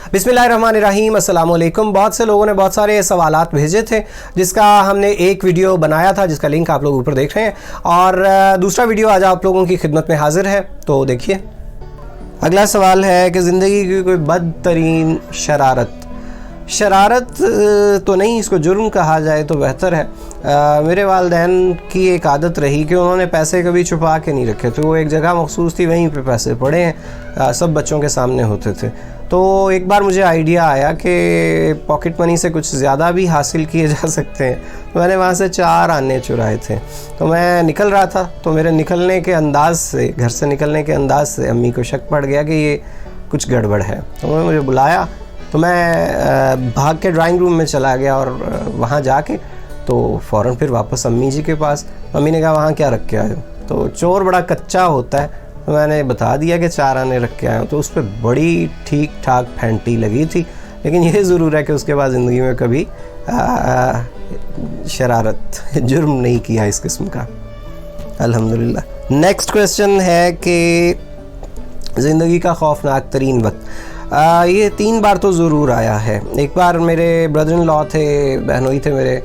बिस्मिल्लाहिर्रहमानिर्रहीम, अस्सलाम वालेकुम। बहुत से लोगों ने बहुत सारे सवालात भेजे थे, जिसका हमने एक वीडियो बनाया था, जिसका लिंक आप लोग ऊपर देख रहे हैं, और दूसरा वीडियो आज आप लोगों की खिदमत में हाजिर है। तो देखिए, अगला सवाल है कि ज़िंदगी की कोई बदतरीन शरारत तो नहीं, इसको जुर्म कहा जाए तो बेहतर है। मेरे वालिदैन की एक आदत रही कि उन्होंने पैसे कभी छुपा के नहीं रखे थे। वो एक जगह मखसूस थी, वहीं पे पैसे पड़े हैं, सब बच्चों के सामने होते थे। तो एक बार मुझे आइडिया आया कि पॉकेट मनी से कुछ ज़्यादा भी हासिल किए जा सकते हैं। तो मैंने वहाँ से 4 आने चुराए थे। तो मैं निकल रहा था, तो मेरे निकलने के अंदाज़ से, घर से निकलने के अंदाज़ से अम्मी को शक पड़ गया कि ये कुछ गड़बड़ है। तो उन्होंने मुझे बुलाया, तो मैं भाग के ड्राइंग रूम में चला गया और वहाँ जाके तो फ़ौरन फिर वापस अम्मी जी के पास। अम्मी ने कहा वहाँ क्या रख के आए हो? तो चोर बड़ा कच्चा होता है, तो मैंने बता दिया कि 4 आने रख के आया हूँ। तो उस पर बड़ी ठीक ठाक फेंटी लगी थी, लेकिन ये ज़रूर है कि उसके बाद ज़िंदगी में कभी शरारत जुर्म नहीं किया इस किस्म का, अल्हम्दुलिल्लाह। नेक्स्ट क्वेश्चन है कि ज़िंदगी का खौफनाक तरीन वक्त। ये 3 बार तो ज़रूर आया है। एक बार मेरे ब्रदर इन लॉ थे, बहनोई थे मेरे,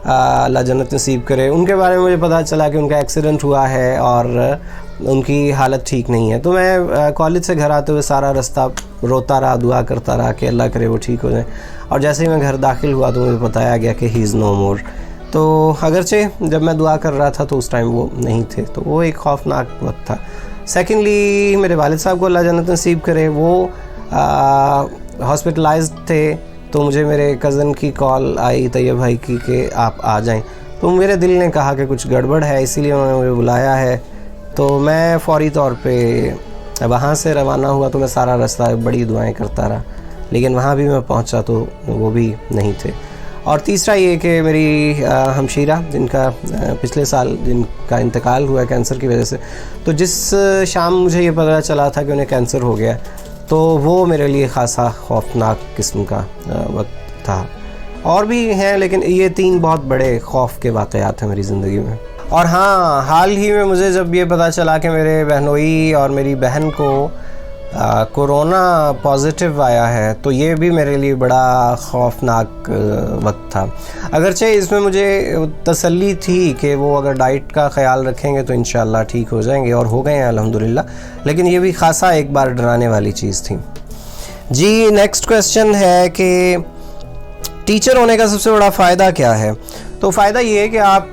अल्लाह जन्नत नसीब करे, उनके बारे में मुझे पता चला कि उनका एक्सीडेंट हुआ है और उनकी हालत ठीक नहीं है। तो मैं कॉलेज से घर आते हुए सारा रास्ता रोता रहा, दुआ करता रहा कि अल्लाह करे वो ठीक हो जाए। और जैसे ही मैं घर दाखिल हुआ तो मुझे बताया गया कि ही इज़ नो मोर। तो अगरचे जब मैं दुआ कर रहा था तो उस टाइम वो नहीं थे, तो वो एक खौफनाक वक्त था। सेकेंडली, मेरे वालिद साहब को अल्लाह जन्नत नसीब करे, वो हॉस्पिटलाइज्ड थे। तो मुझे मेरे कज़न की कॉल आई तैयब भाई की कि आप आ जाएं। तो मेरे दिल ने कहा कि कुछ गड़बड़ है, इसीलिए उन्होंने मुझे बुलाया है। तो मैं फ़ौरी तौर पे वहाँ से रवाना हुआ। तो मैं सारा रास्ता बड़ी दुआएं करता रहा, लेकिन वहाँ भी मैं पहुँचा तो वो भी नहीं थे। और तीसरा ये कि मेरी हमशीरा, जिनका पिछले साल जिनका इंतकाल हुआ कैंसर की वजह से, तो जिस शाम मुझे ये पता चला था कि उन्हें कैंसर हो गया, तो वो मेरे लिए ख़ासा खौफनाक किस्म का वक्त था। और भी हैं, लेकिन ये 3 बहुत बड़े खौफ के वाक़यात हैं मेरी ज़िंदगी में। और हाँ, हाल ही में मुझे जब ये पता चला कि मेरे बहनोई और मेरी बहन को कोरोना पॉजिटिव आया है, तो ये भी मेरे लिए बड़ा खौफनाक वक्त था। अगरचे इसमें मुझे तसल्ली थी कि वो अगर डाइट का ख़याल रखेंगे तो इंशाअल्लाह ठीक हो जाएंगे, और हो गए हैं अल्हम्दुलिल्लाह। लेकिन ये भी ख़ासा एक बार डराने वाली चीज़ थी जी। नेक्स्ट क्वेश्चन है कि टीचर होने का सबसे बड़ा फ़ायदा क्या है? तो फ़ायदा ये है कि आप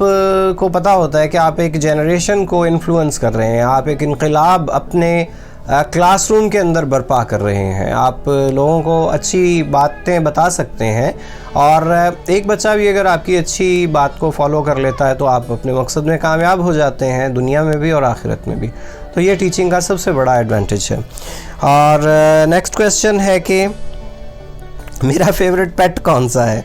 को पता होता है कि आप एक जनरेशन को इन्फ्लुएंस कर रहे हैं, आप एक इनकलाब अपने क्लासरूम के अंदर बर्पा कर रहे हैं। आप लोगों को अच्छी बातें बता सकते हैं, और एक बच्चा भी अगर आपकी अच्छी बात को फॉलो कर लेता है तो आप अपने मकसद में कामयाब हो जाते हैं, दुनिया में भी और आखिरत में भी। तो ये टीचिंग का सबसे बड़ा एडवांटेज है। और नेक्स्ट क्वेश्चन है कि मेरा फेवरेट पेट कौन सा है?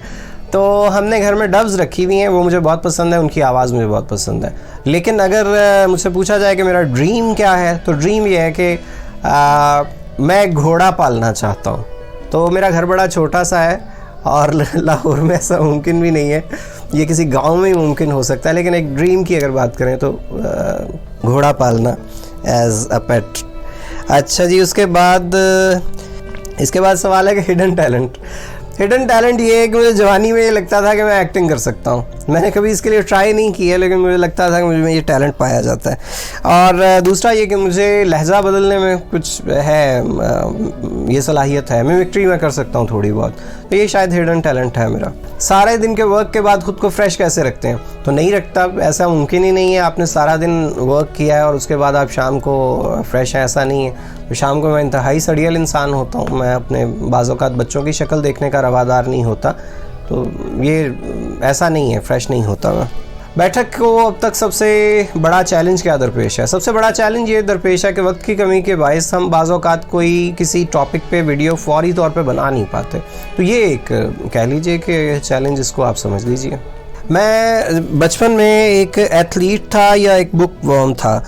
तो हमने घर में डव्स रखी हुई हैं, वो मुझे बहुत पसंद है, उनकी आवाज़ मुझे बहुत पसंद है। लेकिन अगर मुझसे पूछा जाए कि मेरा ड्रीम क्या है, तो ड्रीम ये है कि मैं घोड़ा पालना चाहता हूँ। तो मेरा घर बड़ा छोटा सा है और लाहौर में ऐसा मुमकिन भी नहीं है, ये किसी गांव में ही मुमकिन हो सकता है। लेकिन एक ड्रीम की अगर बात करें तो घोड़ा पालना एज अ पेट। अच्छा जी, इसके बाद सवाल है कि हिडन टैलेंट ये है कि मुझे जवानी में ये लगता था कि मैं एक्टिंग कर सकता हूँ। मैंने कभी इसके लिए ट्राई नहीं किया, लेकिन मुझे लगता था कि मुझे में ये टैलेंट पाया जाता है। और दूसरा ये कि मुझे लहजा बदलने में कुछ है, ये सलाहियत है, मिमिक्री में कर सकता हूँ थोड़ी बहुत। तो ये शायद हिडन टैलेंट है मेरा। सारे दिन के वर्क के बाद ख़ुद को फ्रेश कैसे रखते हैं? तो नहीं रखता, ऐसा मुमकिन ही नहीं है। आपने सारा दिन वर्क किया है और उसके बाद आप शाम को फ्रेश हैं, ऐसा नहीं है। तो शाम को मैं इंतहाई सड़ियल इंसान होता हूँ। मैं अपने बाज़-औक़ात बच्चों की शक्ल देखने का रवादार नहीं होता, तो ये ऐसा नहीं है, फ्रेश नहीं होता मैं। बैठक को अब तक सबसे बड़ा चैलेंज क्या दरपेश है? सबसे बड़ा चैलेंज ये दरपेश है कि वक्त की कमी के बायस हम बाज़-औक़ात कोई किसी टॉपिक पे वीडियो फौरी तौर पे बना नहीं पाते। तो ये एक कह लीजिए कि चैलेंज, इसको आप समझ लीजिए। मैं बचपन में एक एथलीट था या एक बुक वर्म था।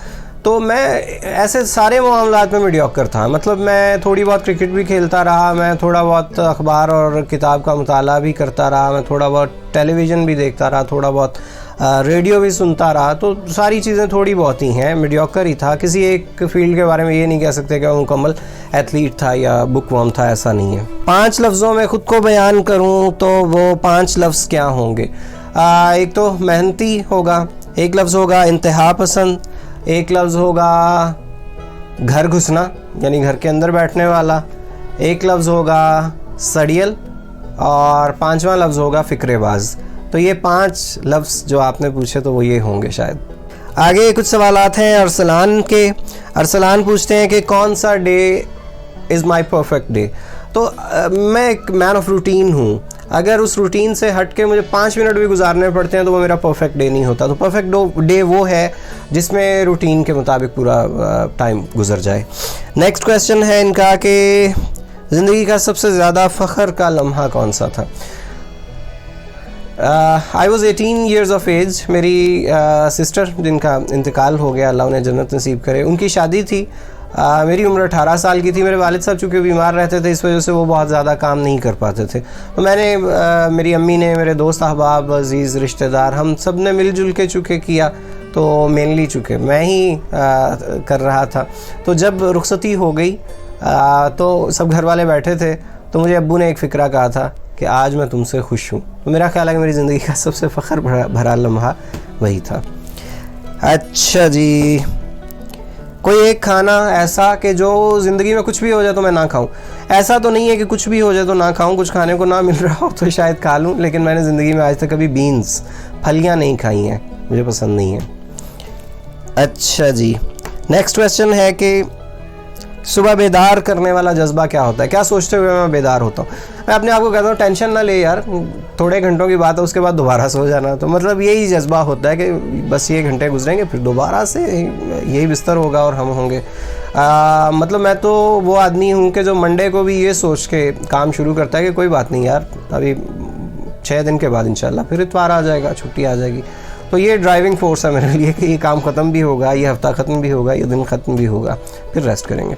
तो मैं ऐसे सारे मामलात में मीडियोकर था। मतलब मैं थोड़ी बहुत क्रिकेट भी खेलता रहा, मैं थोड़ा बहुत अखबार और किताब का मुताला भी करता रहा, मैं थोड़ा बहुत टेलीविज़न भी देखता रहा, थोड़ा बहुत रेडियो भी सुनता रहा, तो सारी चीज़ें थोड़ी बहुत ही हैं, मीडियोकर ही था। किसी एक फील्ड के बारे में ये नहीं कह सकते कि वो मुकम्मल एथलीट था या बुकवर्म था, ऐसा नहीं है। 5 लफ्ज़ों में ख़ुद को बयान करूँ तो वो 5 लफ्ज़ क्या होंगे? एक तो मेहनती होगा, एक लफ्ज़ होगा इंतहा पसंद, एक लफ्ज़ होगा घर घुसना यानी घर के अंदर बैठने वाला, एक लफ्ज़ होगा सड़ियल और 5वां लफ्ज़ होगा फ़िक्रेबाज़। तो ये 5 लफ्ज़ जो आपने पूछे तो वो ये होंगे शायद। आगे कुछ सवालात हैं अरसलान के। अरसलान पूछते हैं कि कौन सा day is my perfect day. तो मैं एक मैन ऑफ रूटीन हूँ, अगर उस रूटीन से हट के मुझे 5 मिनट भी गुजारने पड़ते हैं तो वो मेरा परफेक्ट डे नहीं होता। तो परफेक्ट डे वो है जिसमें रूटीन के मुताबिक पूरा टाइम गुजर जाए। नेक्स्ट क्वेश्चन है इनका कि ज़िंदगी का सबसे ज़्यादा फ़ख्र का लम्हा कौन सा था? I was 18 years of age. मेरी सिस्टर जिनका इंतकाल हो गया, अल्लाह उन्हें जन्नत नसीब करे, उनकी शादी थी। मेरी उम्र 18 साल की थी। मेरे वालिद साहब चूँकि बीमार रहते थे, इस वजह से वो बहुत ज़्यादा काम नहीं कर पाते थे। तो मैंने मेरी अम्मी ने, मेरे दोस्त अहबाब, अजीज़ रिश्तेदार, हम सब ने मिलजुल के चूँकि किया, तो मेनली चूँकि मैं ही कर रहा था। तो जब रुखसती हो गई तो सब घर वाले बैठे थे, तो मुझे अब्बू ने एक फ़िक्रा कहा था कि आज मैं तुमसे खुश हूँ। तो मेरा ख्याल है कि मेरी ज़िंदगी का सबसे फ़ख्र भरा लम्हा वही था। अच्छा जी, कोई एक खाना ऐसा कि जो ज़िंदगी में कुछ भी हो जाए तो मैं ना खाऊं? ऐसा तो नहीं है कि कुछ भी हो जाए तो ना खाऊं, कुछ खाने को ना मिल रहा हो तो शायद खा लूं, लेकिन मैंने ज़िंदगी में आज तक कभी बीन्स, फलियां नहीं खाई हैं, मुझे पसंद नहीं है। अच्छा जी, नेक्स्ट क्वेश्चन है कि सुबह बेदार करने वाला जज्बा क्या होता है? क्या सोचते हुए मैं बेदार होता हूँ? मैं अपने आप को कहता हूँ टेंशन ना ले यार, थोड़े घंटों की बात है, उसके बाद दोबारा सो जाना। तो मतलब यही जज्बा होता है कि बस ये घंटे गुजरेंगे, फिर दोबारा से यही बिस्तर होगा और हम होंगे। मतलब मैं तो वो आदमी हूँ कि जो मंडे को भी ये सोच के काम शुरू करता है कि कोई बात नहीं यार, अभी 6 दिन के बाद इंशाल्लाह फिर इतवार आ जाएगा, छुट्टी आ जाएगी। तो ये ड्राइविंग फोर्स है मेरे लिए कि ये काम ख़त्म भी होगा, ये हफ़्ता ख़त्म भी होगा, ये दिन ख़त्म भी होगा, फिर रेस्ट करेंगे।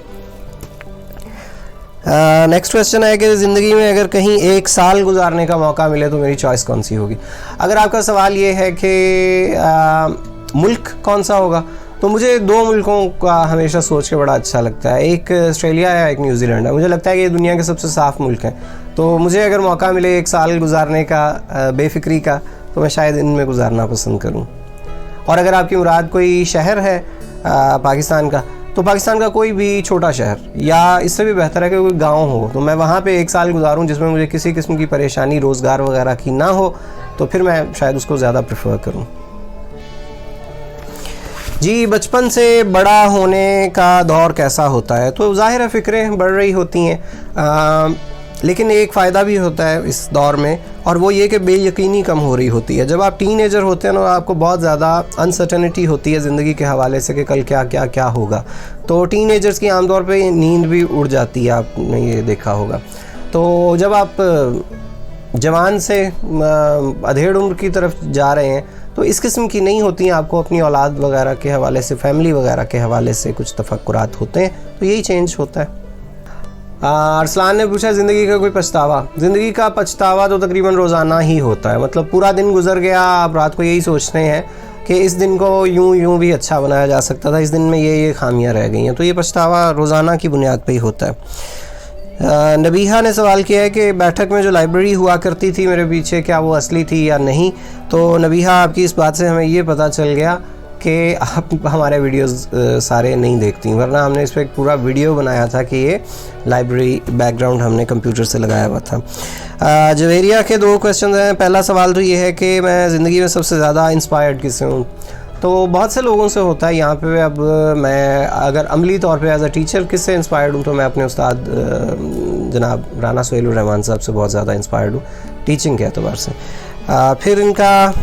नेक्स्ट क्वेश्चन है कि ज़िंदगी में अगर कहीं 1 साल गुजारने का मौका मिले तो मेरी चॉइस कौन सी होगी? अगर आपका सवाल ये है कि मुल्क कौन सा होगा, तो मुझे 2 मुल्कों का हमेशा सोच के बड़ा अच्छा लगता है। एक ऑस्ट्रेलिया है, एक न्यूजीलैंड है। मुझे लगता है कि ये दुनिया के सबसे साफ़ मुल्क हैं। तो मुझे अगर मौका मिले 1 साल गुजारने का बेफ़िक्री का, तो मैं शायद इनमें गुजारना पसंद करूँ। और अगर आपकी मुराद कोई शहर है पाकिस्तान का, तो पाकिस्तान का कोई भी छोटा शहर, या इससे भी बेहतर है कि कोई गांव हो, तो मैं वहाँ पे 1 साल गुजारूं जिसमें मुझे किसी किस्म की परेशानी रोज़गार वगैरह की ना हो, तो फिर मैं शायद उसको ज़्यादा प्रेफर करूं। जी, बचपन से बड़ा होने का दौर कैसा होता है? तो ज़ाहिर है फ़िक्रें बढ़ रही होती हैं, लेकिन एक फ़ायदा भी होता है इस दौर में, और वो ये कि बेयकीनी कम हो रही होती है। जब आप टीनेजर होते हैं ना, आपको बहुत ज़्यादा अनसर्टेनिटी होती है ज़िंदगी के हवाले से कि कल क्या क्या क्या होगा। तो टीनेजर्स की आमतौर पे नींद भी उड़ जाती है, आपने ये देखा होगा। तो जब आप जवान से अधेड़ उम्र की तरफ जा रहे हैं, तो इस किस्म की नहीं होती हैं। आपको अपनी औलाद वगैरह के हवाले से, फैमिली वगैरह के हवाले से कुछ तफक्कुरात होते हैं, तो यही चेंज होता है। अरसलान ने पूछा ज़िंदगी का कोई पछतावा? ज़िंदगी का पछतावा तो तकरीबन रोज़ाना ही होता है। मतलब पूरा दिन गुजर गया, आप रात को यही सोचते हैं कि इस दिन को यूं भी अच्छा बनाया जा सकता था, इस दिन में ये खामियां रह गई हैं। तो ये पछतावा रोज़ाना की बुनियाद पर ही होता है। नबीहा ने सवाल किया है कि बैठक में जो लाइब्रेरी हुआ करती थी मेरे पीछे, क्या वो असली थी या नहीं? तो नबीहा, आपकी इस बात से हमें ये पता चल गया कि आप हमारे वीडियोस सारे नहीं देखती, वरना हमने इस पर एक पूरा वीडियो बनाया था कि ये लाइब्रेरी बैकग्राउंड हमने कंप्यूटर से लगाया हुआ था। जवेरिया के 2 क्वेश्चन हैं। पहला सवाल तो ये है कि मैं ज़िंदगी में सबसे ज़्यादा इंस्पायर्ड किससे हूँ? तो बहुत से लोगों से होता है यहाँ पे। अब मैं अगर अमली तौर पे एज अ टीचर किससे इंस्पायर्ड हूँ, तो मैं अपने उस्ताद जनाब राना सुहेलुर रहमान साहब से बहुत ज़्यादा इंस्पायर्ड हूँ टीचिंग के एतबार से। फिर इनका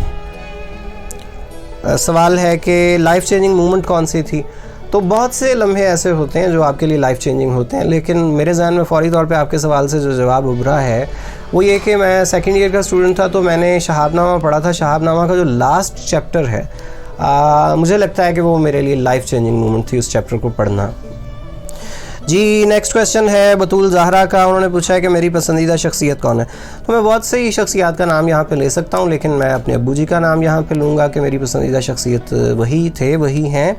सवाल है कि लाइफ चेंजिंग मोमेंट कौन सी थी? तो बहुत से लम्हे ऐसे होते हैं जो आपके लिए लाइफ चेंजिंग होते हैं, लेकिन मेरे जहन में फ़ौरी तौर पे आपके सवाल से जो जवाब उभरा है वो ये कि मैं 2nd ईयर का स्टूडेंट था, तो मैंने शहाबनामा पढ़ा था। शहाबनामा का जो लास्ट चैप्टर है, मुझे लगता है कि वो मेरे लिए लाइफ चेंजिंग मोमेंट थी, उस चैप्टर को पढ़ना। जी नेक्स्ट क्वेश्चन है बतूल ज़हरा का। उन्होंने पूछा है कि मेरी पसंदीदा शख्सियत कौन है। तो मैं बहुत सी शख्सियात का नाम यहाँ पे ले सकता हूँ, लेकिन मैं अपने अब्बू जी का नाम यहाँ पे लूँगा कि मेरी पसंदीदा शख्सियत वही थे, वही हैं।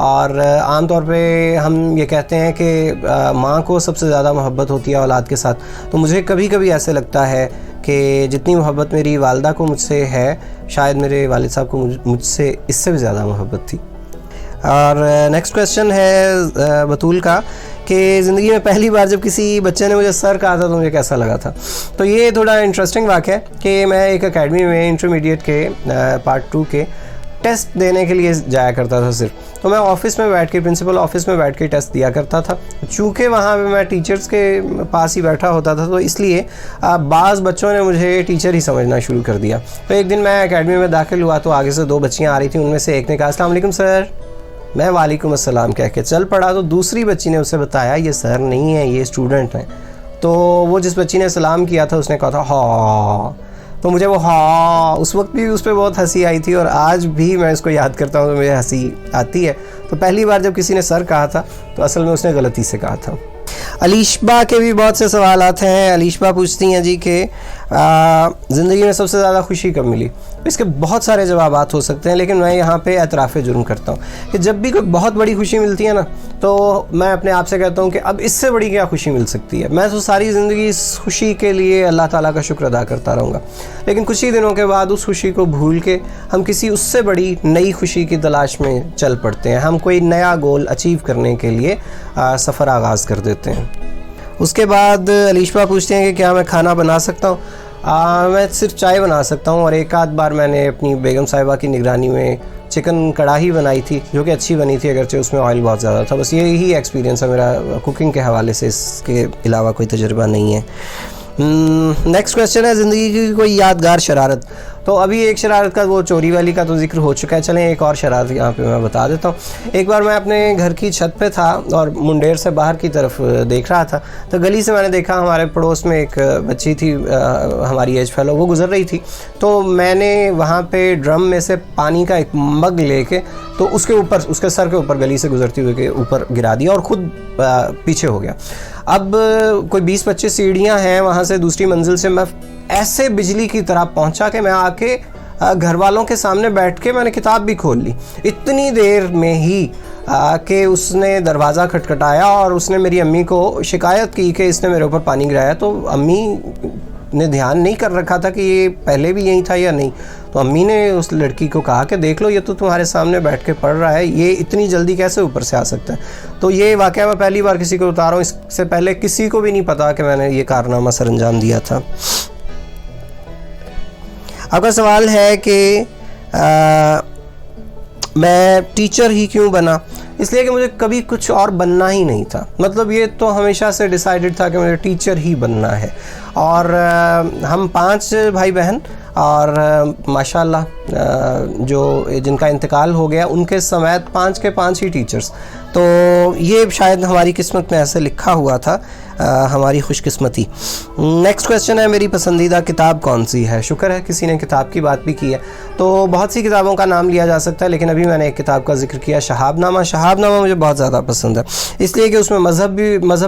और आम तौर पे हम ये कहते हैं कि माँ को सबसे ज़्यादा मोहब्बत होती है औलाद के साथ। तो मुझे कभी कभी ऐसे लगता है कि जितनी मोहब्बत मेरी वालदा को मुझसे है, शायद मेरे वालिद साहब को मुझसे इससे भी ज़्यादा मोहब्बत थी। और नेक्स्ट क्वेश्चन है बतूल का कि ज़िंदगी में पहली बार जब किसी बच्चे ने मुझे सर कहा था तो मुझे कैसा लगा था। तो ये थोड़ा इंटरेस्टिंग वाक़या है कि मैं एक एकेडमी में इंटरमीडिएट के पार्ट 2 के टेस्ट देने के लिए जाया करता था सिर्फ। तो मैं ऑफ़िस में बैठ के, प्रिंसिपल ऑफिस में बैठ के टेस्ट दिया करता था। चूँकि वहाँ पे मैं टीचर्स के पास ही बैठा होता था, तो इसलिए बाज़ बच्चों ने मुझे टीचर ही समझना शुरू कर दिया। तो एक दिन मैं एकेडमी में दाखिल हुआ तो आगे से 2 बच्चियाँ आ रही थी। उनमें से एक ने कहा अस्सलाम वालेकुम सर। मैं वालेकुम अस्सलाम कह के चल पड़ा। तो दूसरी बच्ची ने उसे बताया ये सर नहीं है, ये स्टूडेंट हैं। तो वो जिस बच्ची ने सलाम किया था उसने कहा था हाँ। तो मुझे वो हाँ उस वक्त भी उस पर बहुत हंसी आई थी, और आज भी मैं इसको याद करता हूँ तो मुझे हंसी आती है। तो पहली बार जब किसी ने सर कहा था तो असल में उसने गलती से कहा था। अलीशबा के भी बहुत से सवाल आते हैं। अलीशबा पूछती हैं जी कि ज़िंदगी में सबसे ज़्यादा खुशी कब मिली। इसके बहुत सारे जवाबात हो सकते हैं, लेकिन मैं यहाँ पे एतराफ़ जुर्म करता हूँ कि जब भी कोई बहुत बड़ी खुशी मिलती है ना, तो मैं अपने आप से कहता हूँ कि अब इससे बड़ी क्या खुशी मिल सकती है। मैं तो सारी ज़िंदगी इस खुशी के लिए अल्लाह ताला का शुक्र अदा करता रहूँगा, लेकिन कुछ ही दिनों के बाद उस खुशी को भूल के हम किसी उससे बड़ी नई खुशी की तलाश में चल पड़ते हैं। हम कोई नया गोल अचीव करने के लिए सफ़र आगाज़ कर देते हैं। उसके बाद अलीशबा पूछते हैं कि क्या मैं खाना बना सकता हूँ। मैं सिर्फ चाय बना सकता हूँ, और एक आध बार मैंने अपनी बेगम साहिबा की निगरानी में चिकन कढ़ाई बनाई थी जो कि अच्छी बनी थी, अगरचे उसमें ऑयल बहुत ज़्यादा था। बस यही एक्सपीरियंस है मेरा कुकिंग के हवाले से, इसके अलावा कोई तजुर्बा नहीं है। नेक्स्ट क्वेश्चन है ज़िंदगी की कोई यादगार शरारत। तो अभी एक शरारत का, वो चोरी वाली का तो जिक्र हो चुका है। चलें एक और शरारत यहाँ पे मैं बता देता हूँ। एक बार मैं अपने घर की छत पे था और मुंडेर से बाहर की तरफ देख रहा था, तो गली से मैंने देखा हमारे पड़ोस में एक बच्ची थी, हमारी एज फेलो, वो गुजर रही थी। तो मैंने वहाँ पे ड्रम में से पानी का एक मग लेके तो उसके ऊपर, उसके सर के ऊपर, गली से गुजरती हुए के ऊपर गिरा दिया और ख़ुद पीछे हो गया। अब कोई 20-25 सीढ़ियाँ हैं वहाँ से दूसरी मंजिल से मैं ऐसे बिजली की तरह पहुंचा कि मैं आके घर वालों के सामने बैठ के मैंने किताब भी खोल ली। इतनी देर में ही कि उसने दरवाज़ा खटखटाया और उसने मेरी अम्मी को शिकायत की कि इसने मेरे ऊपर पानी गिराया। तो अम्मी ने ध्यान नहीं कर रखा था कि ये पहले भी यहीं था या नहीं। तो अम्मी ने उस लड़की को कहा कि देख लो, ये तो तुम्हारे सामने बैठ के पढ़ रहा है, ये इतनी जल्दी कैसे ऊपर से आ सकता है। तो ये वाक़या मैं पहली बार किसी को बता रहा हूँ, इससे पहले किसी को भी नहीं पता कि मैंने ये कारनामा सर अंजाम दिया था। आपका सवाल है कि मैं टीचर ही क्यों बना। इसलिए कि मुझे कभी कुछ और बनना ही नहीं था। मतलब ये तो हमेशा से डिसाइडेड था कि मुझे टीचर ही बनना है। और हम 5 भाई बहन, और माशाल्लाह जो जिनका इंतकाल हो गया उनके समेत 5 के 5 ही टीचर्स। तो ये शायद हमारी किस्मत में ऐसे लिखा हुआ था, हमारी खुशकिस्मती। नेक्स्ट क्वेश्चन है मेरी पसंदीदा किताब कौन सी है। शुक्र है किसी ने किताब की बात भी की है। तो बहुत सी किताबों का नाम लिया जा सकता है, लेकिन अभी मैंने एक किताब का जिक्र किया, शहाबनामा। शहाबनामा मुझे बहुत ज़्यादा पसंद है, इसलिए कि उसमें मज़हब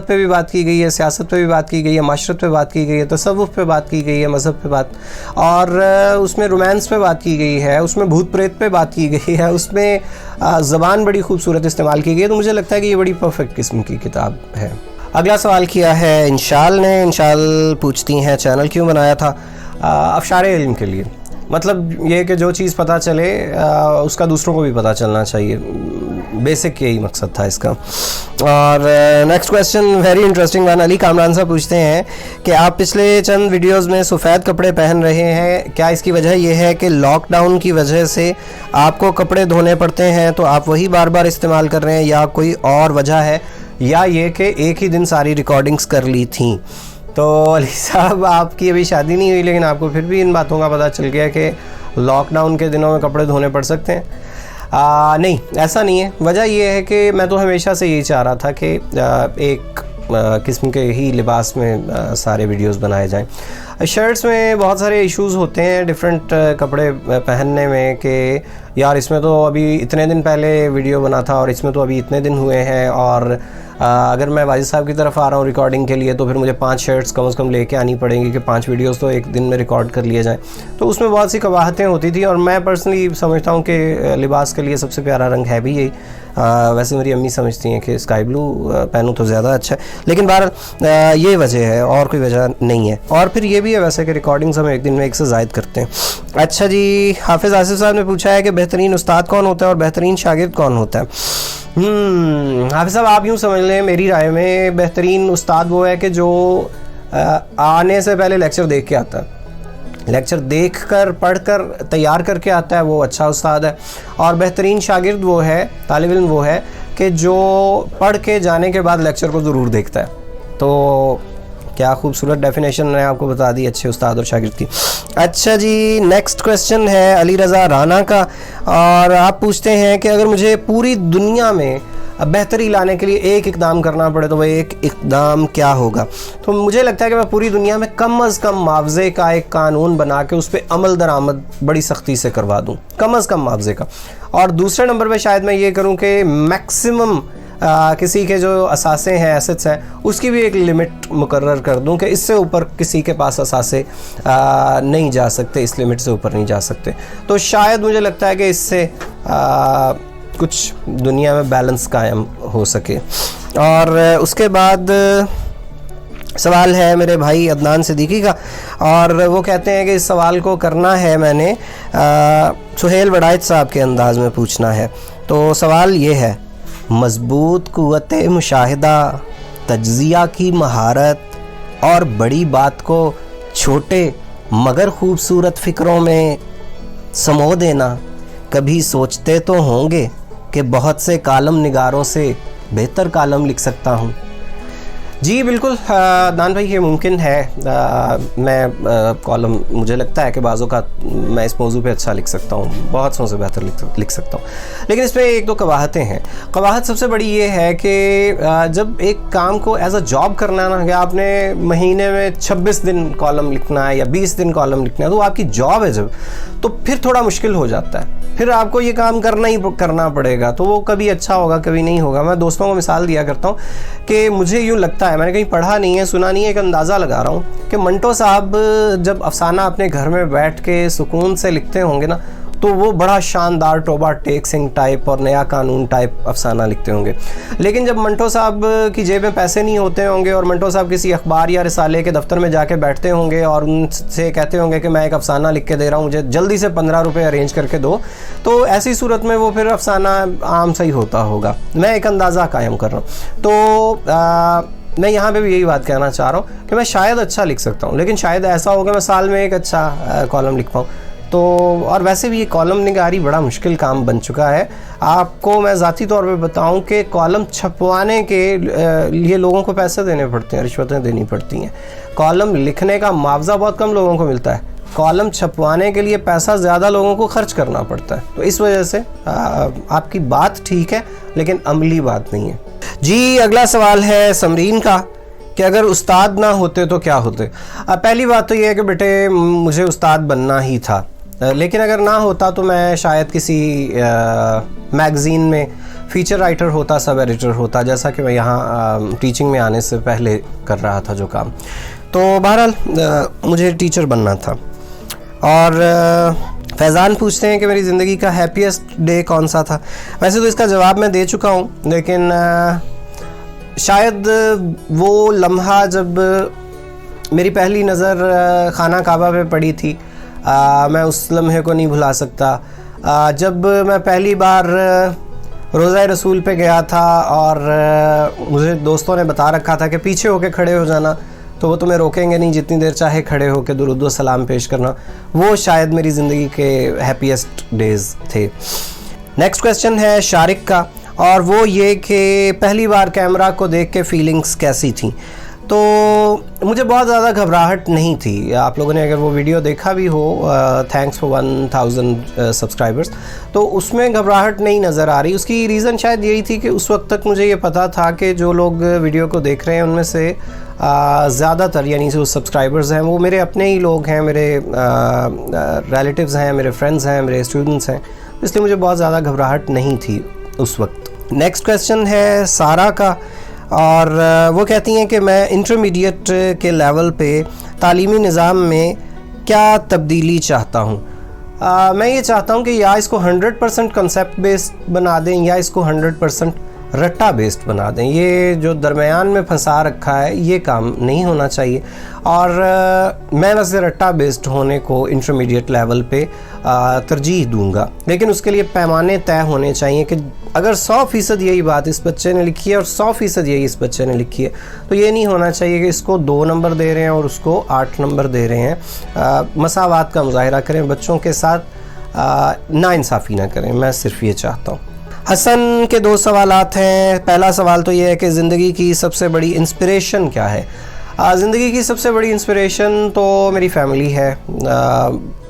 पे भी बात की गई है, सियासत पे भी बात की गई है, माशरत पे बात की गई है, तसव्वुफ़ पे बात की गई है, मज़हब पे बात, और उसमें रोमांस पे बात की गई है, उसमें भूत प्रेत पे बात की गई है, उसमें ज़बान बड़ी खूबसूरत इस्तेमाल की गई है। तो मुझे लगता है कि ये बड़ी परफेक्ट किस्म की किताब है। अगला सवाल किया है इंशाल ने। इंशाल पूछती हैं चैनल क्यों बनाया था। अफ़शारे इल्म के लिए। मतलब ये कि जो चीज़ पता चले उसका दूसरों को भी पता चलना चाहिए, बेसिक यही मकसद था इसका। और next question very interesting one. Ali Kamran साहब पूछते हैं कि आप पिछले चंद वीडियोस में सफ़ेद कपड़े पहन रहे हैं, क्या इसकी वजह यह है कि लॉकडाउन की वजह से आपको कपड़े धोने पड़ते हैं तो आप वही बार बार इस्तेमाल कर रहे हैं, या कोई और वजह है, या ये कि एक ही दिन सारी रिकॉर्डिंग्स कर ली थी। तो अली साहब आपकी अभी शादी नहीं हुई, लेकिन आपको फिर भी इन बातों का पता चल गया कि लॉकडाउन के दिनों में कपड़े धोने पड़ सकते हैं। नहीं, ऐसा नहीं है। वजह यह है कि मैं तो हमेशा से यही चाह रहा था कि एक किस्म के ही लिबास में सारे वीडियोस बनाए जाएं। शर्ट्स में बहुत सारे इश्यूज़ होते हैं डिफरेंट कपड़े पहनने में कि यार इसमें तो अभी इतने दिन पहले वीडियो बना था और इसमें तो अभी इतने दिन हुए हैं, और अगर मैं वाजिद साहब की तरफ आ रहा हूँ रिकॉर्डिंग के लिए तो फिर मुझे 5 शर्ट्स कम से कम लेके आनी पड़ेंगी कि 5 वीडियोस तो एक दिन में रिकॉर्ड कर लिए जाएँ। तो उसमें बहुत सी कवाहतें होती थी और मैं पर्सनली समझता हूँ कि लिबास के लिए सबसे प्यारा रंग है भी यही। वैसे मेरी अम्मी समझती हैं कि स्काई ब्लू पहनूँ तो ज़्यादा अच्छा है, लेकिन बहरहाल ये वजह है और कोई वजह नहीं है। और फिर ये भी है वैसे कि रिकॉर्डिंग्स हम एक दिन में 1 से ज़ायद करते हैं। अच्छा जी, हाफिज़ आसिफ साहब ने पूछा है कि बेहतरीन उस्ताद कौन होता है और बेहतरीन शागिर्द कौन होता है। हाफिज़ साहब आप यूँ समझ लें, मेरी राय में बेहतरीन उस्ताद वो है कि जो आने से पहले लेक्चर देख के आता है, लेक्चर देख कर पढ़ कर तैयार करके आता है, वो अच्छा उस्ताद है। और बेहतरीन शागिर्द वो है, तालिब इल्म वो है कि जो पढ़ के जाने के बाद लेक्चर को ज़रूर देखता है। तो क्या खूबसूरत डेफिनेशन मैंने आपको बता दी अच्छे उस्ताद और शागिर्द की। अच्छा जी, नेक्स्ट क्वेश्चन है अली रज़ा राना का, और आप पूछते हैं कि अगर मुझे पूरी दुनिया में बेहतरी लाने के लिए एक इक़दाम करना पड़े तो वह एक इक़दाम क्या होगा। तो मुझे लगता है कि मैं पूरी दुनिया में कम अज़ कम मुआवजे का एक कानून बना के उस पर अमल दरामद बड़ी सख्ती से करवा दूँ, कम अज़ कम मुआवजे का। और दूसरे नंबर पे शायद मैं ये करूँ कि मैक्सिमम किसी के जो असासे हैं, एसेट्स हैं, उसकी भी एक लिमिट मुकर्रर कर दूं कि इससे ऊपर किसी के पास असासे नहीं जा सकते, इस लिमिट से ऊपर नहीं जा सकते। तो शायद मुझे लगता है कि इससे कुछ दुनिया में बैलेंस कायम हो सके। और उसके बाद सवाल है मेरे भाई अदनान सिद्दीकी का, और वो कहते हैं कि इस सवाल को करना है मैंने सुहेल वड़ाइत साहब के अंदाज़ में पूछना है। तो सवाल ये है, मजबूत कुव्वत मुशाहिदा, तज्ज़िया की महारत और बड़ी बात को छोटे मगर खूबसूरत फ़िक्रों में समो देना, कभी सोचते तो होंगे कि बहुत से कालम निगारों से बेहतर कालम लिख सकता हूँ। जी बिल्कुल दान भाई, ये मुमकिन है। मैं कॉलम, मुझे लगता है कि बाज़ों का मैं इस मौजू पे अच्छा लिख सकता हूँ, बहुत सौ से बेहतर लिख सकता हूँ। लेकिन इसमें एक दो कवाहतें हैं। कवाहत सबसे बड़ी ये है कि जब एक काम को एज अ जॉब करना है ना, कि आपने महीने में 26 दिन कॉलम लिखना है या 20 दिन कॉलम लिखना है, तो आपकी जॉब है जब, तो फिर थोड़ा मुश्किल हो जाता है। फिर आपको ये काम करना पड़ेगा, तो वो कभी अच्छा होगा कभी नहीं होगा। मैं दोस्तों को मिसाल दिया करता हूँ कि मुझे यूँ लगता है, मैंने कहीं पढ़ा नहीं है, सुना नहीं है, एक अंदाज़ा लगा रहा हूँ कि मंटो साहब जब अफसाना अपने घर में बैठ के सुकून से लिखते होंगे ना, तो वो बड़ा शानदार टोबा टेक सिंह टाइप और नया कानून टाइप अफसाना लिखते होंगे। लेकिन जब मंटो साहब की जेब में पैसे नहीं होते होंगे और मंटो साहब किसी अखबार या रिसाले के दफ्तर में जाके बैठते होंगे और उनसे कहते होंगे कि मैं एक अफसाना लिख के दे रहा हूँ, मुझे जल्दी से 15 रुपये अरेंज करके दो, तो ऐसी सूरत में वो फिर अफसाना आम सही होता होगा। मैं एक अंदाज़ा कायम कर रहा हूँ। तो मैं यहाँ पे भी यही बात कहना चाह रहा हूँ कि मैं शायद अच्छा लिख सकता हूँ, लेकिन शायद ऐसा होगा मैं साल में एक अच्छा कॉलम लिख पाऊँ। तो और वैसे भी ये कॉलम निगारी बड़ा मुश्किल काम बन चुका है। आपको मैं ज़ाती तौर पे बताऊं कि कॉलम छपवाने के लिए लोगों को पैसे देने पड़ते हैं, रिश्वतें देनी पड़ती हैं। कॉलम लिखने का मुआवजा बहुत कम लोगों को मिलता है, कॉलम छपवाने के लिए पैसा ज़्यादा लोगों को खर्च करना पड़ता है। तो इस वजह से आपकी बात ठीक है, लेकिन अमली बात नहीं है। जी अगला सवाल है समरीन का कि अगर उस्ताद ना होते तो क्या होते। पहली बात तो ये है कि बेटे मुझे उस्ताद बनना ही था, लेकिन अगर ना होता तो मैं शायद किसी मैगज़ीन में फ़ीचर राइटर होता, सब एडिटर होता, जैसा कि मैं यहाँ टीचिंग में आने से पहले कर रहा था जो काम। तो बहरहाल मुझे टीचर बनना था। और फैज़ान पूछते हैं कि मेरी ज़िंदगी का हैप्पीएस्ट डे कौन सा था। वैसे तो इसका जवाब मैं दे चुका हूँ, लेकिन शायद वो लम्हा जब मेरी पहली नज़र खाना काबा पे पड़ी थी, मैं उस लम्हे को नहीं भुला सकता। जब मैं पहली बार रोज़ा रसूल पे गया था और मुझे दोस्तों ने बता रखा था कि पीछे होके खड़े हो जाना, तो वो तुम्हें रोकेंगे नहीं, जितनी देर चाहे खड़े होके दुरूद व सलाम पेश करना, वो शायद मेरी ज़िंदगी के हैप्पीएस्ट डेज़ थे। नेक्स्ट क्वेश्चन है शारिक का, और वो ये कि पहली बार कैमरा को देख के फीलिंग्स कैसी थी। तो मुझे बहुत ज़्यादा घबराहट नहीं थी। आप लोगों ने अगर वो वीडियो देखा भी हो, थैंक्स फॉर 1000 सब्सक्राइबर्स, तो उसमें घबराहट नहीं नज़र आ रही। उसकी रीज़न शायद यही थी कि उस वक्त तक मुझे ये पता था कि जो लोग वीडियो को देख रहे हैं उनमें से ज़्यादातर, यानी जो सब्सक्राइबर्स हैं, वो मेरे अपने ही लोग हैं, मेरे रिलेटिव्स हैं, मेरे फ्रेंड्स हैं, मेरे स्टूडेंट्स हैं, इसलिए मुझे बहुत ज़्यादा घबराहट नहीं थी उस वक्त। नेक्स्ट क्वेश्चन है सारा का, और वो कहती हैं कि मैं इंटरमीडिएट के लेवल पे तालीमी निज़ाम में क्या तब्दीली चाहता हूँ। मैं ये चाहता हूँ कि या इसको 100% कंसेप्ट बेस्ड बना दें या इसको 100% रट्टा बेस्ड बना दें। ये जो दरमियान में फंसा रखा है ये काम नहीं होना चाहिए। और मैं वैसे रट्टा बेस्ड होने को इंटरमीडिएट लेवल पे तरजीह दूंगा, लेकिन उसके लिए पैमाने तय होने चाहिए कि अगर 100% यही बात इस बच्चे ने लिखी है और 100% यही इस बच्चे ने लिखी है, तो ये नहीं होना चाहिए कि इसको 2 नंबर दे रहे हैं और उसको 8 नंबर दे रहे हैं। मसावात का मुजाहिरा करें, बच्चों के साथ नाइंसाफ़ी ना करें। मैं सिर्फ ये चाहता हूँ। हसन के 2 सवालात हैं। पहला सवाल तो ये है कि ज़िंदगी की सबसे बड़ी इंस्पिरेशन क्या है। ज़िंदगी की सबसे बड़ी इंस्पिरेशन तो मेरी फैमिली है।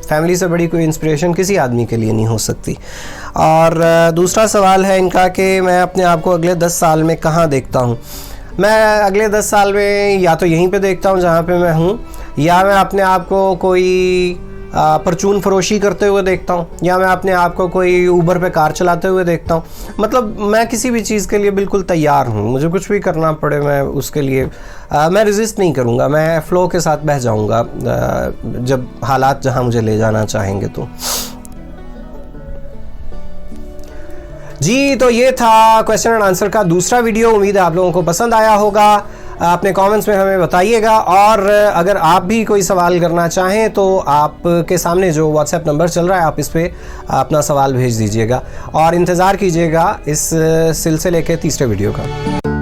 फैमिली से बड़ी कोई इंस्पिरेशन किसी आदमी के लिए नहीं हो सकती। और दूसरा सवाल है इनका कि मैं अपने आप को अगले 10 साल में कहाँ देखता हूँ। मैं अगले 10 साल में या तो यहीं पे देखता हूँ जहाँ पे मैं हूँ, या मैं अपने आप को कोई परचून फरोशी करते हुए देखता हूँ, या मैं अपने आप को कोई ऊबर पे कार चलाते हुए देखता हूँ। मतलब मैं किसी भी चीज़ के लिए बिल्कुल तैयार हूँ। मुझे कुछ भी करना पड़े मैं उसके लिए मैं रेजिस्ट नहीं करूँगा। मैं फ़्लो के साथ बह जाऊँगा जब हालात जहाँ मुझे ले जाना चाहेंगे तो। जी, तो ये था क्वेश्चन एंड आंसर का दूसरा वीडियो। उम्मीद है आप लोगों को पसंद आया होगा। अपने कमेंट्स में हमें बताइएगा, और अगर आप भी कोई सवाल करना चाहें तो आपके सामने जो व्हाट्सएप नंबर चल रहा है आप इस पर अपना सवाल भेज दीजिएगा, और इंतज़ार कीजिएगा इस सिलसिले के तीसरे वीडियो का।